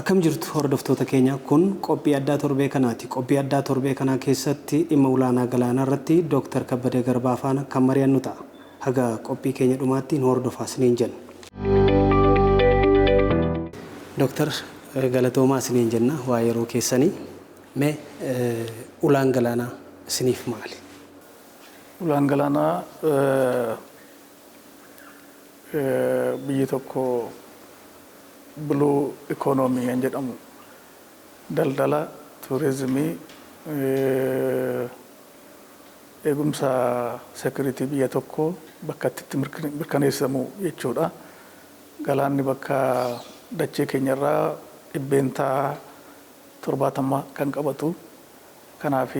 Akkam jirtu hordoftoota keenya kun qophii addaa torbee kanaati. Qophii addaa torbee kanaa keessatti dhimma ulaanaa galaanaarratti Dr Kabbadaa Garbaa faana kan mari'annu ta'a. Haga qophii keenya dhumaatti nu hordofaa isiniin jenna. Dr galatoomaa isiniin jenna waa yeroo keessanii. Mee ulaan galaanaa isiniif maali? Ulaan galaanaa biyyi tokko blue economy yang jedhamu daldala tourismii eegumsa security biyya tokko bakka itti mirkaneessamu jechuudha. Galaanni bakka dachee keenyarraa dhibbeentaa 70 kan qabatu. Kanaaf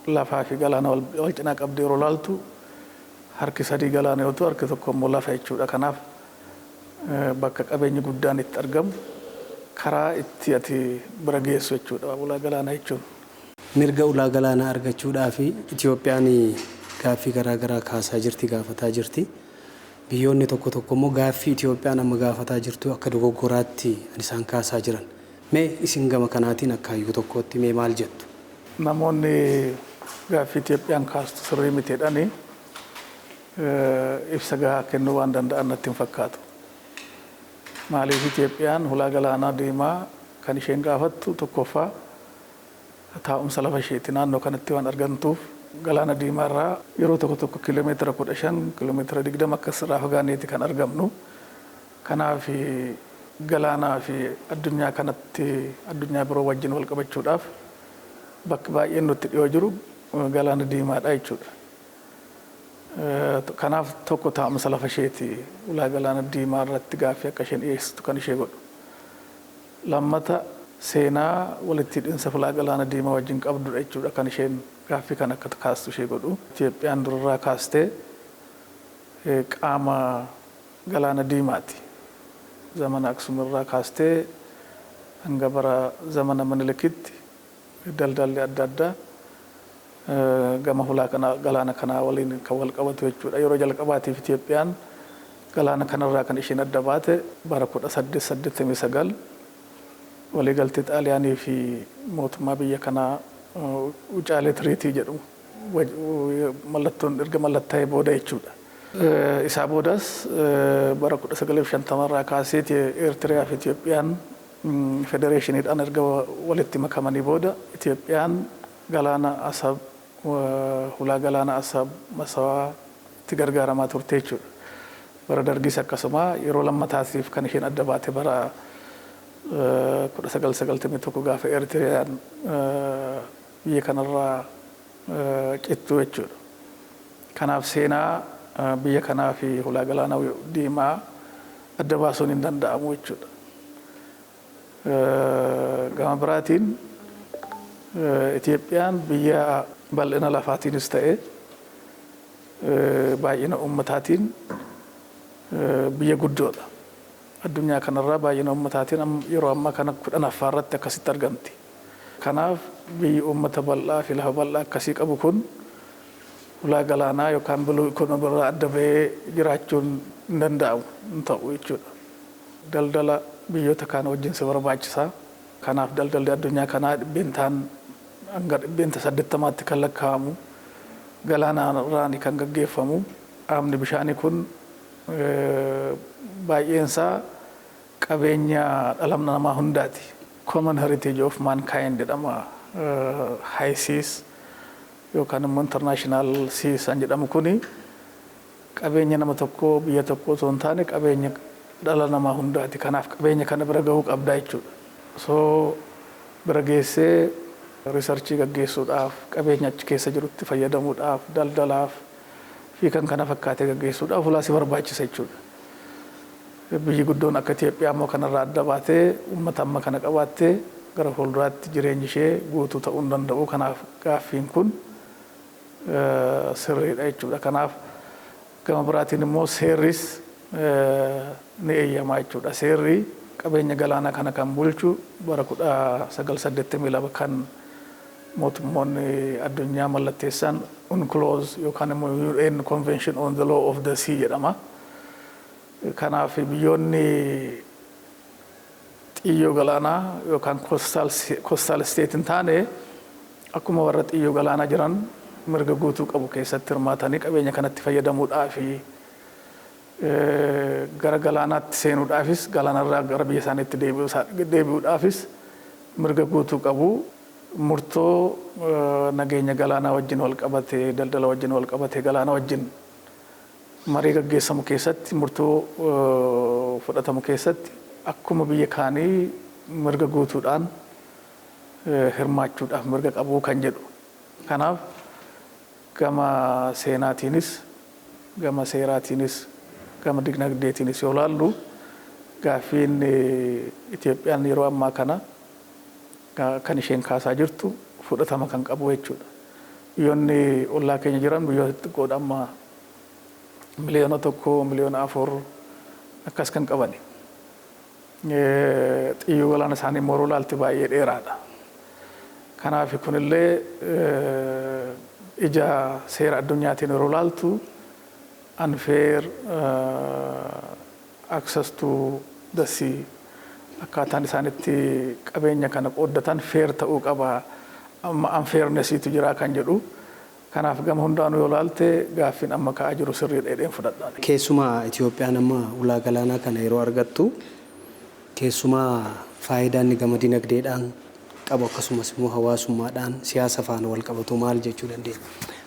lafaa fi galaana wal cinaa qabdi yeroo laaltu harki sadii galaana yoo ta'u harki tokko immoo lafa jechuudha. Kanaaf bakka qabeenyi guddaan itti argamu karaa itti ati bira geessu jechuudha ulaa galaanaa jechuun. Mirga ulaa galaanaa argachuudhaaf Itoophiyaan gaaffii garaagaraa kaasaa jirti, gaafataa jirti. Biyyoonni tokko tokko immoo gaaffii Itoophiyaan amma gaafataa jirtu akka dogoggoraatti isaan kaasaa jiran. Mee isin gama kanaatiin akka hayyuu tokkootti mee maal jettu? Namoonni gaaffii Itoophiyaan kaastu sirrii miteedhaanii ibsa gahaa kennuu waan danda'an natti hin fakkaatu. Maaliif Itoophiyaan ulaa galaanaa deemaa kan isheen gaafattu tokkoffaa taa'umsa lafa isheetti naannoo kanatti waan argamtuuf galaana diimaarraa yeroo tokko kiiloomeetira 15 kiiloomeetira 20 akkas irraa fagaaneeti kan argamnu. Kanaaf galaanaa fi addunyaa kanatti addunyaa biroo wajjin wal qabachuudhaaf bakka baay'een nutti dhiyoo jiru galaana diimaadha jechuudha. Kanaaf tokko taa'umsa lafa isheetti ulaa galaana diimaarratti gaaffii akka isheen dhiyeessitu kan ishee godhu. Lammata seenaa walitti hidhinsa ulaa galaana diimaa wajjin qabdudha jechuudha kan isheen gaaffii kan akka kaastu ishee godhu. Itoophiyaan durarraa kaastee qaama galaana diimaati. Zamana Aksumirraa kaastee hanga bara zamana Minilikitti daldalli adda addaa gama ulaa galaana kanaa waliin kan wal qabatu jechuudha. Yeroo jalqabaatiif Itoophiyaan galaana kanarraa kan isheen adda baate bara 1889 waliigaltee Xaaliyaanii fi mootummaa biyya kanaa Wucaalee Tiriitii jedhamu mallattoon erga mallattaa'ee booda jechuudha. Isaa boodas bara 1950 irraa kaasee Eertiriyaa fi Itoophiyaan federeeshiniidhaan erga walitti makamanii booda Itoophiyaan galaana Asab ulaa galaana Asab Masawaa itti gargaaramaa turte jechuudha. Bara dargis akkasuma yeroo lammataatiif kan isheen adda baate bara 1991 gaafa Eertiriyaan biyya kanarraa cittu jechuudha. Kanaaf seenaa biyya kanaa fi ulaa galaana diimaa adda baasuun hin danda'amu jechuudha. Gama biraatiin Itoophiyaan biyya bal'ina lafaatiinis ta'e baay'ina ummataatiin biyya guddoodha. Addunyaa kanarraa baay'ina ummataatiin yeroo ammaa kana 10ffaa irratti akkasitti argamti. Kanaaf biyyi ummata bal'aa fi lafa bal'aa akkasii qabu kun ulaa galaanaa yookaan blue economy irraa adda bahee jiraachuun hin danda'amu hin ta'u jechuudha. Daldala biyyoota kana wajjin si barbaachisaa. Kanaaf daldalli addunyaa kanaa dhibbeentaan hanga dhibbeenta 80tti kan lakkaa'amu galaanarraan kan gaggeeffamu. Qaamni bishaanii kun baay'eensaa qabeenya dhala namaa hundaati. Common heritage of mankind jedhama. High seas yookaan immoo international seas jedhamu kuni qabeenya nama tokko biyya tokko osoo hin taane qabeenya dhala namaa hundaati. Kanaaf qabeenya kana bira gahuu qabda jechuudha. So bira geessee riisarchii gaggeessuudhaaf qabeenya achi keessa jirutti fayyadamuudhaaf daldalaaf fi kan kana fakkaatee gaggeessuudhaaf ulaa si barbaachisa jechuudha. Biyyi guddoon akka Itoophiyaa immoo kanarraa adda baatee uummata amma kana qabaattee gara fuulduraatti jireenyi ishee guutuu ta'uu hin danda'u. Kanaaf gaaffiin kun sirriidha jechuudha. Kanaaf gama biraatiin immoo seerris ni eeyyamaa jechuudha. Seerri qabeenya galaanaa kana kan bulchu bara 1982 kan mootummoonni addunyaa mallatteessan UNCLOS yookaan immoo UN Convention on the Law of the Sea jedhama. Kanaaf biyyoonni xiyyoo galaanaa yookaan coastal state hin taane akkuma warra xiyyoo galaanaa jiran mirga guutuu qabu keessatti hirmaatanii qabeenya kanatti fayyadamuudhaa fi gara galaanaatti seenuudhaafis galaanarraa gara biyya isaaniitti deebi'uudhaafis mirga guutuu qabu. Murtoo nageenya galaanaa wajjin wal qabatee daldala wajjin wal qabatee galaana wajjin marii gaggeessamu keessatti murtoo fudhatamu keessatti akkuma biyya kaanii mirga guutuudhaan hirmaachuudhaaf mirga qabuu kan jedhu. Kanaaf gama seenaatiinis gama seeraatiinis gama dinagdeetiinis yoo ilaallu gaaffiin Itoophiyaan yeroo ammaa kana kan isheen kaasaa jirtu fudhatama kan qabu jechuudha. Biyyoonni ollaa keenya jiran biyyoota xixiqqoodha amma miliyoona 1 miliyoona 4 akkas kan qabani. Xiyyoo galaana isaanii moroo laalti baay'ee dheeraadha. Kanaaf kunillee ija seera addunyaatiin yeroo laaltu unfair access to the sea akkaataan isaanitti qabeenya kana qooddatan fair ta'uu qaba amma unfairnessiitu jira kan jedhu. Kanaaf gama hundaanuu yoo laalte gaaffiin amma ka'aa jiru sirriidha jedheen fudhadha. Keessumaa Itoophiyaan amma ulaa galaanaa kana yeroo argattu keessumaa faayidaa inni gama dinagdeedhaan qabu akkasumas immoo hawaasummaadhaan siyaasa faana wal qabatu maal jechuu dandeenya?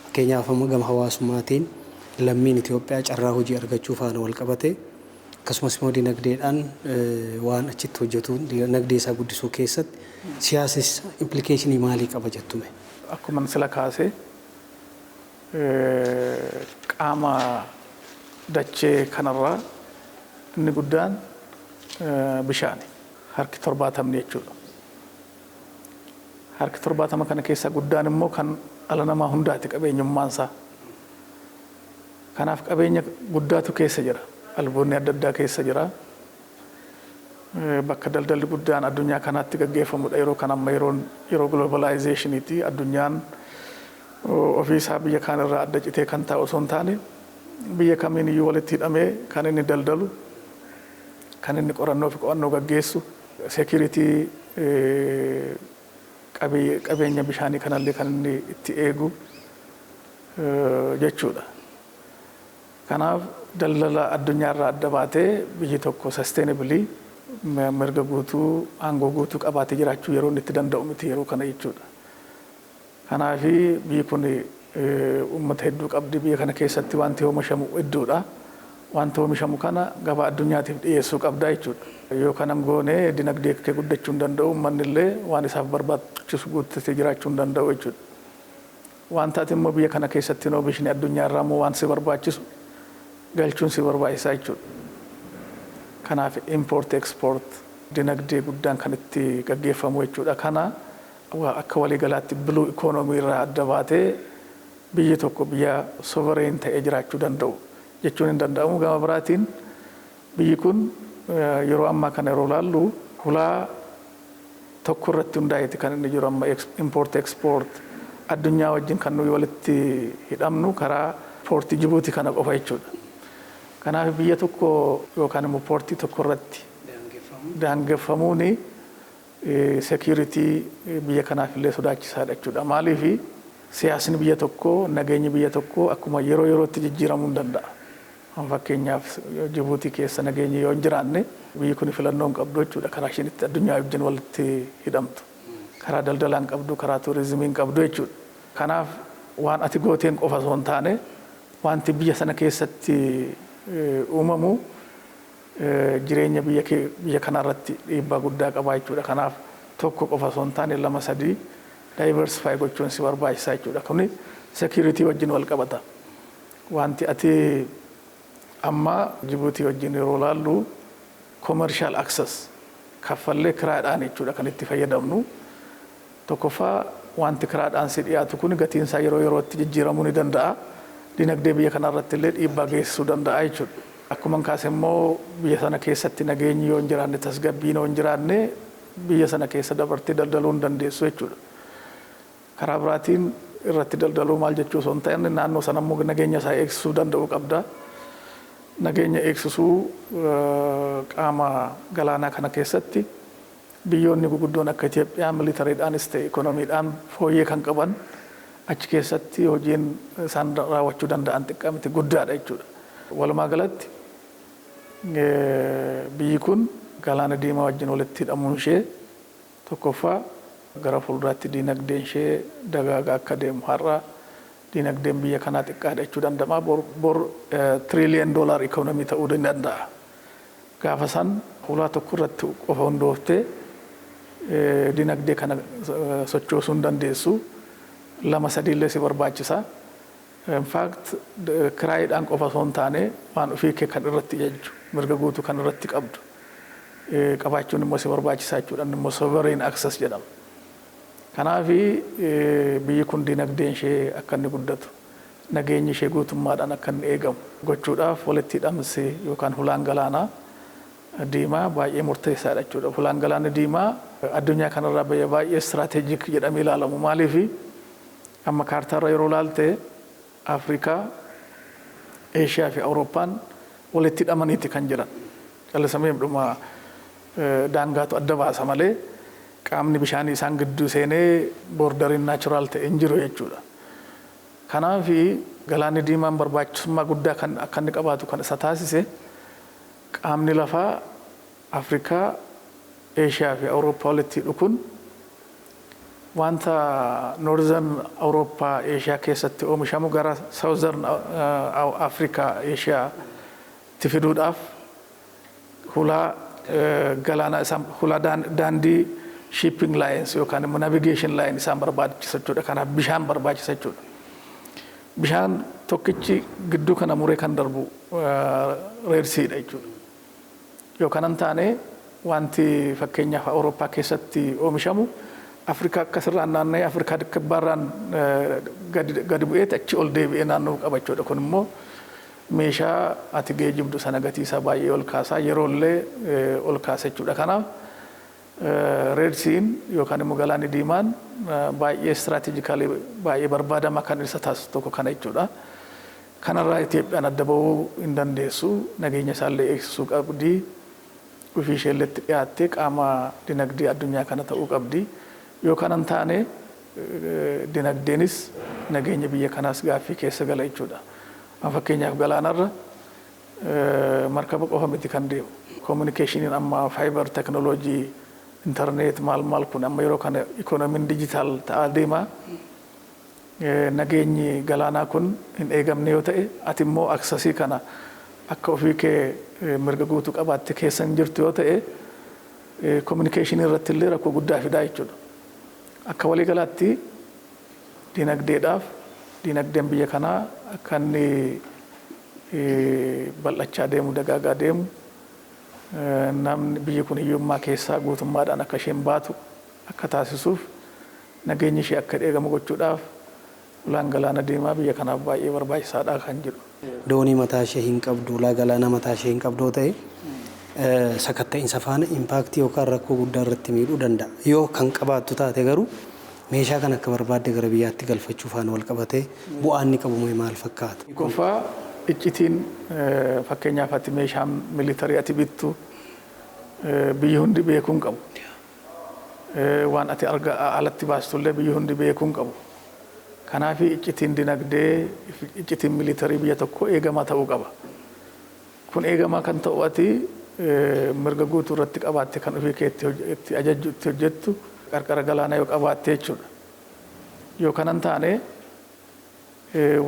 Fakkeenyaaf amma gama hawaasummaatiin lammiin Itoophiyaa carraa hojii argachuu faana wal qabate akkasumas immoo dinagdeedhaan waan achitti hojjetu dinagdee isaa guddisuu keessatti siyaasis implikeeshinii maalii qaba jettume? Akkuma sila kaasee qaama dachee kanarraa inni guddaan bishaani harki 70 jechuudha. Harki 70 kana keessaa guddaan immoo kan dhala namaa hundaati qabeenyummaansaa. Kanaaf qabeenya guddaatu keessa jira. Alboonni adda addaa keessa jira. Bakka daldalli guddaan addunyaa kanaatti gaggeeffamudha. Yeroo kan amma yeroo globalizationiti addunyaan ofiisaa biyya kanarraa adda citee kan taa'u osoo hin taane biyya kamiin iyyuu walitti hidhamee kan inni daldalu kan inni qorannoo fi qo'annoo gaggeessu security qabeenya bishaanii kanallee kan inni itti eegu jechuudha. Kanaaf daldala addunyaarraa adda baatee biyyi tokko sustainably mirga guutuu aangoo guutuu qabaatee jiraachuu yeroo inni itti danda'u miti yeroo kana jechuudha. Kanaaf biyyi kun uummata hedduu qabdi. Biyya kana keessatti wanti oomishamu hedduudha. Wanti oomishamu kana gabaa addunyaatiif dhiyeessuu qabda jechuudha. Yoo kanan goone dinagdee kee guddachuu hin danda'u, uummanni illee waan isaaf barbaachisu guuttatee jiraachuu hin danda'u jechuudha. Wanta ati immoo biyya kana keessatti hin oomishne addunyaarraa immoo waan si barbaachisu galchuun si barbaachisaa jechuudha. Kanaaf import export dinagdee guddaan kan itti gaggeeffamu jechuudha. Kana akka waliigalaatti blue economy irraa adda baatee biyyi tokko biyya sovereign ta'ee jiraachuu danda'u jechuun hin danda'amu. Gama biraatiin biyyi kun yeroo ammaa kana yeroo laallu ulaa tokko irratti hundaa'eeti kan inni jiru amma import export addunyaa wajjin kan nuyi walitti hidhamnu karaa poortii Jibuutii kana qofa jechuudha. Kanaaf biyya tokko yookaan immoo poortii tokko irratti daangeffamuuni security biyya kanaaf illee sodaachisaadha jechuudha. Maaliif siyaasni biyya tokko nageenyi biyya tokko akkuma yerootti jijjiiramuu hin danda'a. Fakkeenyaaf Jibuutii keessa nageenyi yoo hin jiraanne biyyi kun filannoo hin qabdu jechuudha. Karaa isheen itti addunyaa wajjin walitti hidhamtu. Karaa daldalaan qabdu, karaa turizimiin qabdu jechuudha. Kanaaf waan ati gooteen qofa osoo hin taane wanti biyya sana keessatti uumamu jireenya biyya kanarratti dhiibbaa guddaa qaba jechuudha. Kanaaf tokko qofa osoo hin taane 2-3 diversify gochuun si barbaachisaa jechuudha. Kuni security wajjin wal qabata. Wanti ati amma Jibuutii wajjin yeroo laallu commercial access kaffallee kiraadhaan jechuudha kan itti fayyadamnu. Tokkoffaa wanti kiraadhaan si dhiyaatu kun gatiin isaa yerootti jijjiiramuu ni danda'a. Dinagdee biyya kanarratti illee dhiibbaa geessisuu danda'a jechuudha. Akkuma kaase immoo biyya sana keessatti nageenyi yoo hin jiraanne tasgabbiin yoo hin jiraanne biyya sana keessa dabartee daldaluu hin dandeessu jechuudha. Karaa biraatiin irratti daldaluu maal jechuu osoo hin ta'in naannoo sana immoo nageenya isaa eegsisuu danda'uu qabda. Nageenya eegsisuu qaama galaanaa kana keessatti biyyoonni guguddoon akka Itoophiyaa militariidhaanis ta'e ikonomiidhaan fooyyee kan qaban achi keessatti hojiin isaan raawwachuu danda'an xiqqaa miti guddaadha jechuudha. Walumaa galatti biyyi kun galaana diimaa wajjin walitti hidhamuun ishee tokkoffaa gara fuulduraatti diinagdeen ishee dagaagaa akka deemu har'a diinagdeen biyya kanaa xiqqaadha jechuu danda'ama. Bor $1 trillion ikonomii ta'uu danda'a. Gaafa san ulaa tokko irratti qofa hundooftee diinagdee kana sochoosuu hin dandeessu. 2-3 illee si barbaachisa. In fact kiraayiidhaan qofa osoo hin taane waan ofii kee kan irratti ijajju mirga guutuu kan irratti qabdu qabaachuun immoo si barbaachisaa jechuudhaan immoo sovereign access jedhama. Kanaafi biyyi kun diinagdeen ishee akka inni guddatu nageenyi ishee guutummaadhaan akka inni eegamu gochuudhaaf walitti hidhamsi yookaan ulaan galaanaa diimaa baay'ee murteessaadha jechuudha. Ulaan galaana diimaa addunyaa kanarraa baay'ee istiraatejik jedhamee ilaalamu. Maaliif amma kaartaarra yeroo ilaalte Afrikaa, Eeshiyaa fi Awurooppaan walitti hidhamaniiti kan jiran. Callisamee dhuma daangaatu adda baasa malee qaamni bishaanii isaan gidduu seenee boordariin naachuraal ta'e hin jiru jechuudha. Kanaaf galaanni diimaan barbaachisummaa guddaa kan akka inni qabaatu kan isa taasise qaamni lafaa Afrikaa, Eeshiyaa fi Awurooppaa walitti hidhu kun wanta Northern Awurooppaa, Eeshiyaa keessatti oomishamu gara Southern Afrikaa, Eeshiyaa itti fiduudhaaf hulaa galaana isaan hulaa daandii shipping lines yookaan immoo navigation line isaan barbaachisa jechuudha. Kanaaf bishaan barbaachisa jechuudha. Bishaan tokkichi gidduu kana muree kan darbu Red Sea'dha jechuudha. Yookaan hin taane wanti fakkeenyaaf Awurooppaa keessatti oomishamu Afrikaa akkasirraan naanna'ee Afrikaa kibbaarraan gadi bu'ee achi ol deebi'ee naanna'uu qaba jechuudha. Kun immoo meeshaa ati geejjibdu sana gatiisaa baay'ee ol kaasaa yeroollee ol kaasa jechuudha. Kanaaf Red Sea'in yookaan immoo galaanni diimaan baay'ee istiraatejikaalii baay'ee barbaadamaa kan isa taasisu tokko kana jechuudha. Kanarraa Itoophiyaan adda bahuu hin dandeessu. Nageenya isaallee eegsisuu qabdi. Ofii isheelleetti dhiyaattee qaama dinagdee addunyaa kana ta'uu qabdi. Yookaan hin taane dinagdeenis nageenya biyya kanaas gaaffii keessa gala jechuudha. Fakkeenyaaf galaanarra markaba qofa miti kan deemu. Communicationin amma fiber technology, internet maal kun amma yeroo kana economiin digital ta'aa deema. Nageenyi galaanaa kun hin eegamne yoo ta'e ati immoo aksasii kana akka ofii kee mirga guutuu qabaatte keessa hin jirtu yoo ta'e communication irratti illee rakkoo guddaa fidaa jechuudha. Akka walii galaatti dinagdeen biyya kanaa akka inni bal'achaa deemu dagaagaa deemu namni biyyi kun hiyyummaa keessaa guutummaadhaan akka isheen baatu akka taasisuuf nageenyi ishee akka eegamu gochuudhaaf ulaan galaana diimaa biyya kanaaf baay'ee barbaachisaadha kan jedhu. Doonii mataa ishee hin qabdu, ulaa galaana mataa ishee hin qabdu ta'e sakatta'insa faana impaaktii yookaan rakkoo guddaa irratti miidhuu danda'a. Yoo kan qabaattu taate garuu meeshaa kan akka barbaadde gara biyyaatti galfachuu faana wal qabatee bu'aan inni qabu maal fakkaata? Qofaa iccitiin fakkeenyaaf ati meeshaa militarii ati bittu biyyi hundi beekuu hin qabu. Waan ati alatti baastullee biyyi hundi beekuu hin qabu. Kanaaf iccitiin dinagdee, iccitiin militarii biyya tokko eegamaa ta'uu qaba. Kun eegamaa kan ta'u ati mirga guutuu irratti qabaatte kan ofii kee itti ajajju itti hojjettu qarqara galaanaa yoo qabaatte jechuudha. Yoo kana hin taane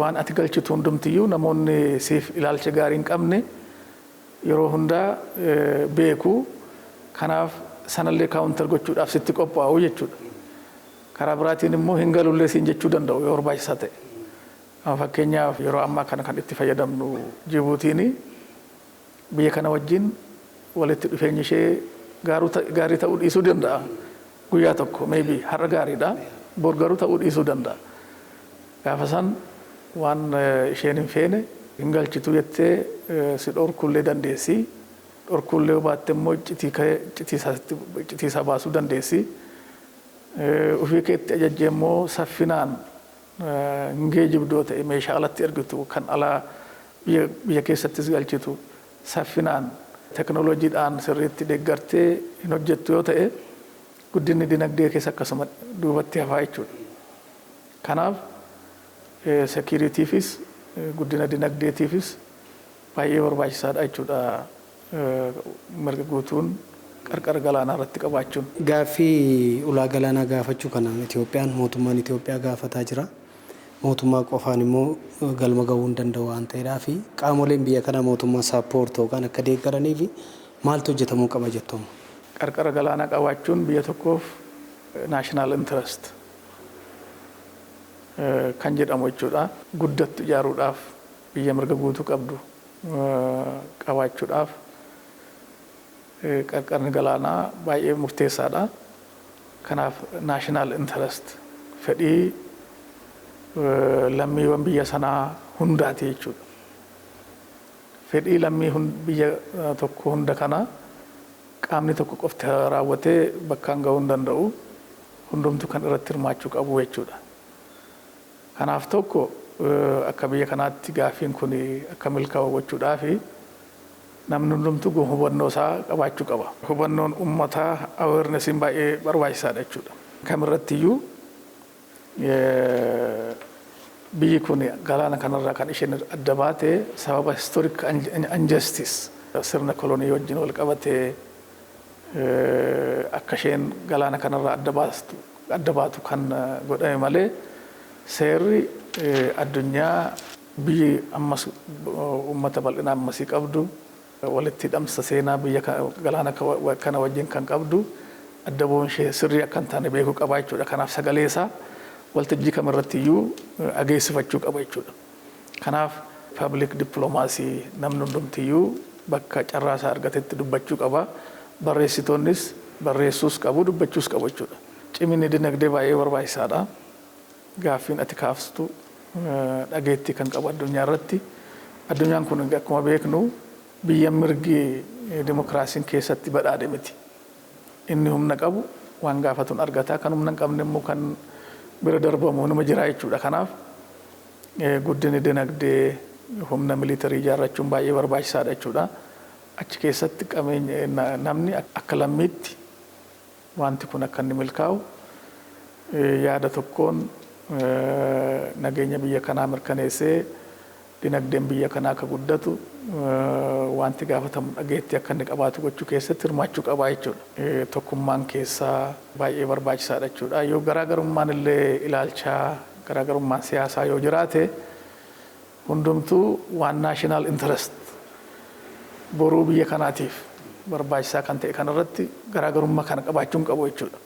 waan ati galchitu hundumtiyyuu namoonni siif ilaalcha gaarii hin qabne yeroo hundaa beeku. Kanaaf sanallee kaawuntar gochuudhaaf sitti qophaa'u jechuudha. Karaa biraatiin immoo hin galullee siin jechuu danda'u yoo barbaachisaa ta'e. Fakkeenyaaf yeroo ammaa kana kan itti fayyadamnu Jibuutiini biyya kana wajjin walitti dhufeenyi ishee gaarii ta'uu dhiisuu danda'a. Guyyaa tokko maybe har'a gaariidha, bor garuu ta'uu dhiisuu danda'a. Gaafa san waan isheen hin feene hin galchitu jettee si dhorkullee dandeessi. Dhorkullee baatte immoo iccitiisaa baasuu dandeessi. Ofii keetti ajajjee immoo saffinaan hin geejjibdoo ta'e meeshaa alatti ergitu kan alaa biyya keessattis galchitu saffinaan teknooloojiidhaan sirriitti deeggartee hin hojjettu yoo ta'e guddinni dinagdee keessa akkasuma duubatti hafaa jechuudha. Kanaaf securityfis guddina dinagdeetiifis baay'ee barbaachisaadha jechuudha. Mirga guutuun qarqara galaanaarratti qabaachuun. Gaaffii ulaa galaanaa gaafachuu kana mootummaan Itoophiyaa gaafataa jira. Mootummaa qofaan immoo galma gahuu hin danda'u waan ta'eedhaaf qaamoleen biyya kana mootummaa saappoort yookaan akka deeggaranii fi maaltu hojjetamuu qaba jettooma? Qarqara galaanaa qabaachuun biyya tokkoof naashinaal intirest kan jedhamu jechuudha. Guddattu ijaaruudhaaf biyya mirga guutuu qabdu qabaachuudhaaf qarqarni galaanaa baay'ee murteessaadha. Kanaaf naashinaal intirest fedhii lammiiwwan biyya sanaa hundaati jechuudha. Fedhii lammii biyya tokko hunda kana qaamni tokko qofti raawwatee bakkaan gahuu hin danda'u. Hundumtu kan irratti hirmaachuu qabu jechuudha. Kanaaf tokko akka biyya kanaatti gaaffiin kun akka milkaa'u gochuudhaafi namni hundumtu hubannoo isaa qabaachuu qaba. Hubannoon uummataa awarenessiin baay'ee barbaachisaadha jechuudha. Kamirrattiyyuu biyyi kun galaana kanarraa kan isheen adda baate sababa historic injustice sirna kolonii wajjin wal qabatee akka isheen galaana kanarraa adda baatu kan godhame malee seerri addunyaa biyyi ammas uummata bal'inaa ammasii qabdu walitti hidhamsa seenaa biyya galaana kana wajjin kan qabdu adda bu'uun ishee sirrii akka hin taane beekuu qaba jechuudha. Kanaaf sagalee isaa waltajjii kamirrattiyyuu dhageessifachuu qaba jechuudha. Kanaaf public diplomacy namni hundumtiyyuu bakka carraa isaa argatetti dubbachuu qaba. Barreessitoonnis barreessuus qabu dubbachuus qabu jechuudha. Ciminni dinagdee baay'ee barbaachisaadha. Gaaffiin ati kaafstu dhageettii kan qabu addunyaa irratti. Addunyaan kun akkuma beeknu biyya mirgi dimokiraasiin keessatti badhaadhe miti. Inni humna qabu waan gaafatuun argata. Kan humna hin qabne immoo kan bira darbamu nama jira jechuudha. Kanaaf guddinni dinagdee humna militarii ijaarrachuun baay'ee barbaachisaadha jechuudha. Achi keessatti namni akka lammiitti wanti kun akka inni milkaa'u yaada tokkoon nageenya biyya kanaa mirkaneessee dinagdeen biyya kanaa akka guddatu wanti gaafatamu dhageettii akka inni qabaatu gochuu keessatti hirmaachuu qabaa jechuudha. Tokkummaan keessaa baay'ee barbaachisaadha jechuudha. Yoo garaagarummaan illee ilaalchaa garaagarummaan siyaasaa yoo jiraate hundumtuu waan naashinaal intirest boruu biyya kanaatiif barbaachisaa kan ta'e kanarratti garaagarummaa kana qabaachuun qabu jechuudha.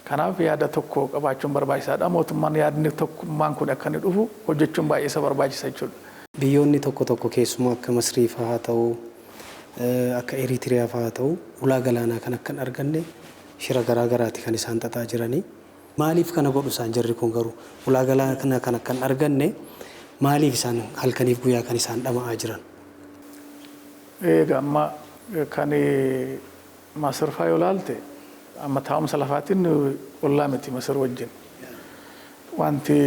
Kanaaf yaada tokko qabaachuun barbaachisaadha. Mootummaan yaadni tokkummaan kun akka inni dhufu hojjechuun baay'ee isa barbaachisa jechuudha. Biyyoonni tokko keessumaa akka Masrii fa'aa haa ta'u akka Eritiriyaa fa'aa haa ta'u ulaa galaanaa kan akka hin arganne shira garaagaraati kan isaan xaxaa jiranii. Maaliif kana godhu isaan jarri kun garuu ulaa galaanaa kan akka hin arganne maaliif isaan halkaniif guyyaa kan isaan dhama'aa jiran? Egaa amma kan Masir fa'aa yoo ilaalte amma taa'umsa lafaatiin ollaa miti Masir wajjin. Wanti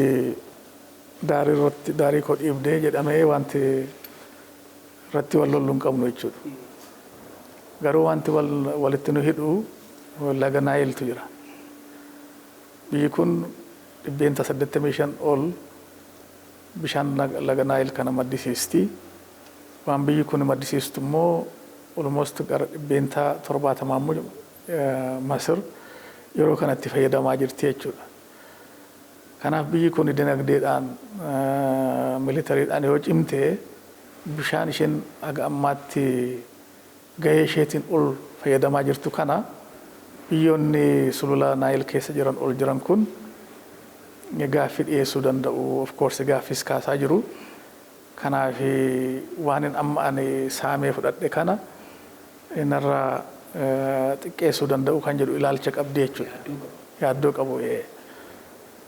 daarii koo dhiibdee jedhamee wanti irratti wal lolluun qabnu jechuudha. Garuu wanti walitti nu hidhu laga Naayiltu jira. Biyyi kun 85 ol bishaan laga Naayil kana maddisiisti. Waan biyyi kun maddisiistu immoo almost gara 70 immoo Masir yeroo kanatti fayyadamaa jirti jechuudha. Kanaaf biyyi kun dinagdeedhaan militariidhaan yoo cimte bishaan isheen aga ammaatti gahee isheetiin ol fayyadamaa jirtu kana biyyoonni sulula Naayil keessa jiran ol jiran kun gaaffii dhiyeessuu danda'u. Of course gaaffis kaasaa jiru. Kanaaf waan amma ani saamee fudhadhe kana narraa xiqqeessuu danda'u kan jedhu ilaalcha qabdi jechuudha. Yaaddoo qabu.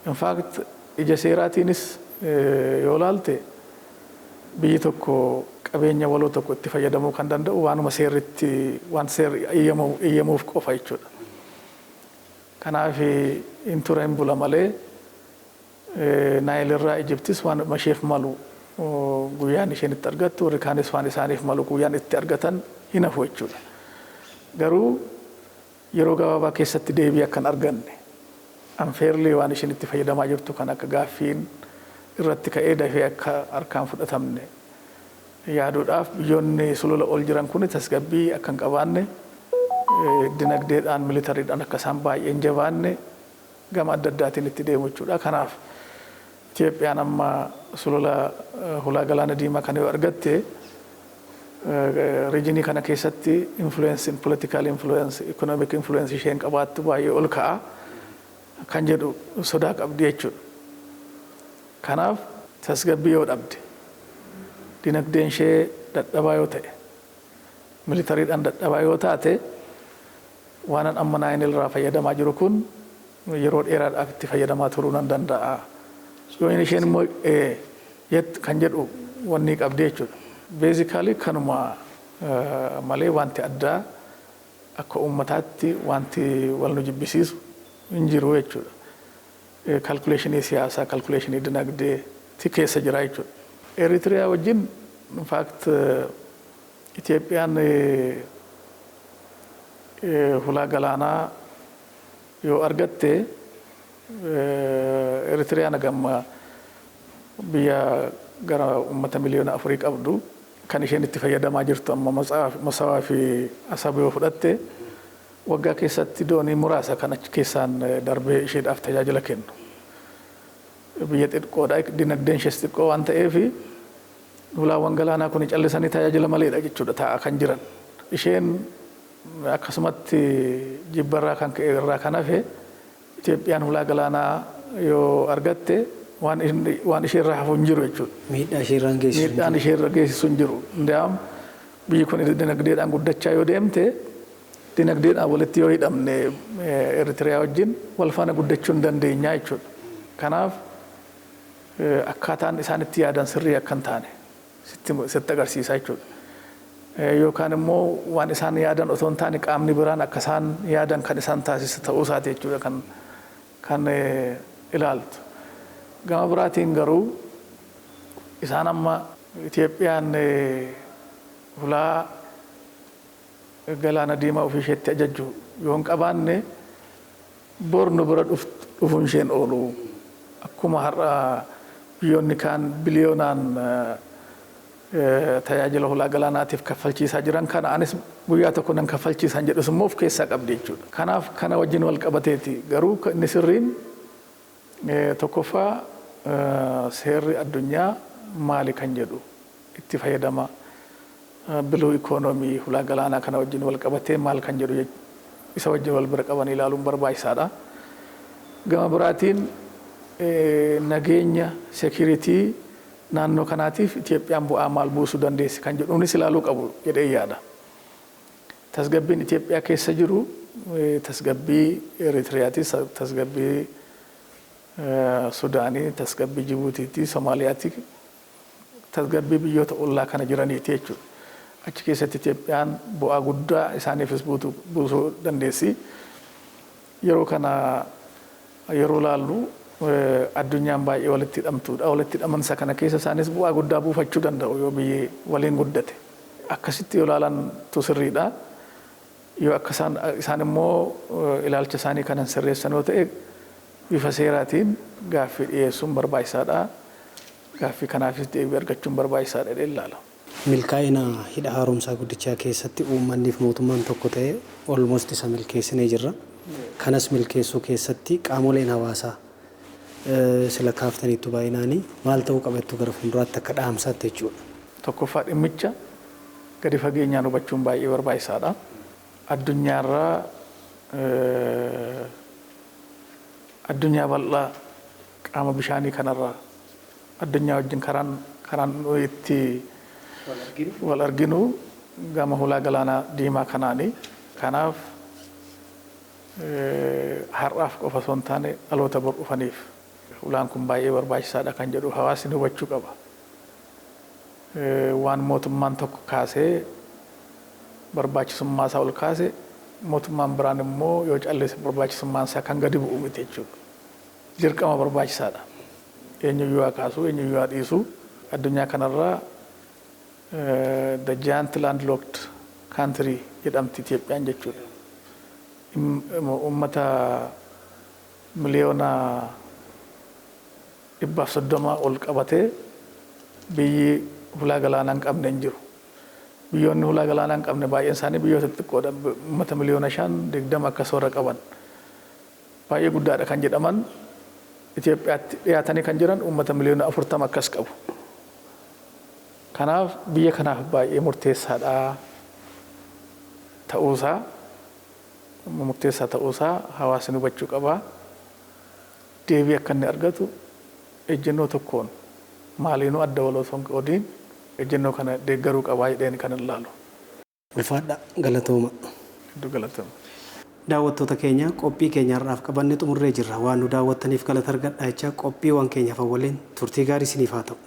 In fact ija seeraatiinis yoo ilaalte biyyi tokko qabeenya waloo tokko itti fayyadamuu kan danda'u waanuma seerritti waan seerri eeyyamuuf qofa jechuudha. Kanaaf hin ture hin bula malee Naayilirraa Ijiptis waan isheef malu guyyaan isheen itti argattu warri kaanis waan isaaniif malu guyyaan itti argatan hin hafu jechuudha. Garuu yeroo gabaabaa keessatti deebii akkan arganne unfairly waan isheen itti fayyadamaa jirtu kan akka gaaffiin irratti ka'ee dafee akka harkaan fudhatamne yaaduudhaaf biyyoonni sulula ol jiran kun tasgabbii akka hin qabaanne dinagdeedhaan militariidhaan akka isaan baay'een jabaanne gama adda addaatiin itti deemu jechuudha. Kanaaf Itoophiyaan amma sulula hulaa galaana diimaa kana yoo argatte regionii kana keessatti influence, political influence, economic influence isheen qabaattu baay'ee ol ka'a kan jedhu sodaa qabdi jechuudha. Kanaaf tasgabbii yoo dhabde dinagdeen ishee dadhabaa yoo ta'e militariidhaan dadhabaa yoo taate waan amma naayinil irraa fayyadamaa jiru kun yeroo dheeraadhaaf itti fayyadamaa turuu nan danda'a. Yoo isheen immoo kan jedhu wanni qabdi jechuudha. Basically kanuma malee wanti addaa akka uummataatti wanti wal nu jibbisiisu hin jiru jechuudha. Calculationii siyaasaa, calculationii dinagdee keessa jira jechuudha. Eritiriyaa wajjin in fact Itoophiyaan hulaa galaanaa yoo argatte Eritiriyaan gamma biyya gara uummata miliyoona 4 qabdu kan isheen itti fayyadamaa jirtu amma Masawaa fi Asab yoo fudhatte waggaa keessatti doonii muraasa kan achi keessaan darbee isheedhaaf tajaajila kennu. Biyya xiqqoodha, dinagdeen ishees xiqqoo waan ta'eef hulaawwan galaanaa kun callisanii tajaajila maleedha jechuudha taa'aa kan jiran. Isheen akkasumatti jibbarraa kan ka'e irraa kan hafe Itoophiyaan hulaa galaanaa yoo argatte waan ishee irraa hafu hin jiru jechuudha. Miidhaan ishee irra geessisu hin jiru. Ndaam biyyi kun dinagdeedhaan guddachaa yoo deemte dinagdeedhaan walitti yoo hidhamne Eritiriyaa wajjin wal faana guddachuu hin dandeenya jechuudha. Kanaaf akkaataan isaan itti yaadan sirrii akka hin taane sitti agarsiisa jechuudha. Yookaan immoo waan isaan yaadan otoo hin taane qaamni biraan akka isaan yaadan kan isaan taasisu ta'uu isaati jechuudha kan ilaaltu. Gama biraatiin garuu isaan amma Itoophiyaan hulaa galaana diimaa ofii isheetti ajajju yoo hin qabaanne bor nu bira dhufuun isheen oolu akkuma har'a biyyoonni kaan biliyoonaan tajaajila hulaa galaanaatiif kaffalchiisaa jiran kana anis guyyaa tokko nan kaffalchiisan jedhus immoo of keessaa qabdi jechuudha. Kanaaf kana wajjin wal qabateeti garuu inni sirriin tokkoffaa seerri addunyaa maali kan jedhu itti fayyadama biluu ikoonoomii hulaa galaanaa kana wajjin wal qabatee maal kan jedhu isa wajjin wal bira qaban ilaaluun barbaachisaadha. Gama biraatiin nageenya security naannoo kanaatiif Itoophiyaan bu'aa maal buusuu dandeessi kan jedhuunis ilaaluu qabu jedhee yaada. Tasgabbiin Itoophiyaa keessa jiru tasgabbii Eritiriyaatis, tasgabbii Sudaanii, tasgabbii Jibuutiitii, Somaaliyaati, tasgabbii biyyoota ollaa kana jiraniiti jechuudha. Achi keessatti Itoophiyaan bu'aa guddaa isaaniifis buusuu dandeessi. Yeroo kana yeroo laallu addunyaan baay'ee walitti hidhamtuudha. Walitti hidhamansa kana keessa isaanis bu'aa guddaa buufachuu danda'u yoo biyyi waliin guddate. Akkasitti yoo ilaalantu sirriidha. Yoo akka isaan immoo ilaalcha isaanii kanan sirreessan yoo ta'e bifa seeraatiin gaaffii dhiyeessuun barbaachisaadha. Gaaffii kanaafis deebii argachuun barbaachisaadha jedhee ilaala. Milkaa'ina hidha haaromsaa guddichaa keessatti uummanniif mootummaan tokko ta'ee almost isa milkeessinee jirra. Kanas milkeessuu keessatti qaamoleen hawaasaa sila kaaftaniitu baay'inaanii maal ta'uu qabattu gara fuulduraatti akka dhaamsaatti jechuudha. Tokkoffaa dhimmicha gadi fageenyaan hubachuun baay'ee barbaachisaadha. Addunyaarraa addunyaa bal'aa qaama bishaanii kanarraa addunyaa wajjin karaan itti wal arginu gama hulaa galaanaa diimaa kanaani. Kanaaf har'aaf qofa osoo hin taane dhaloota bor dhufaniif hulaan kun baay'ee barbaachisaadha kan jedhu hawaasni hubachuu qaba. Waan mootummaan tokko kaasee barbaachisummaa isaa ol kaase mootummaan biraan immoo yoo callise barbaachisummaan isaa kan gadi bu'u miti jechuudha. Dirqama barbaachisaadha. Eenyuyyuu haa kaasu, eenyuyyuu haa dhiisu. Addunyaa kanarraa the giant landlocked country jedhamti Itoophiyaan jechuudha. ummata miliyoona 130 ol qabatee biyyi ulaa galaanaa hin qabne hin jiru. Biyyoonni ulaa galaanaa hin qabne baay'een isaanii biyyoota xixiqqoodha. Ummata miliyoona 5-20 akka soora qaban baay'ee guddaadha kan jedhaman Itoophiyaatti dhiyaatanii kan jiran ummata miliyoona 40 akkas qabu. Kanaaf biyya kanaaf baay'ee murteessaadha ta'uusaa hawaasni hubachuu qaba. Deebii akka inni argatu ejjennoo tokkoon maaliinuu adda walootoon qoodiin ejjennoo kana deeggaruu qabaa jedheen kan ilaalu. Ulfaadha galatooma. Galatooma. Daawwattoota keenya qophii keenyaarraaf qabannee xumurree jirra. Waan nu daawwattaniif galata argadhaa jecha qophiiwwan keenyaaf waliin turtii gaarii isiniif haa ta'u.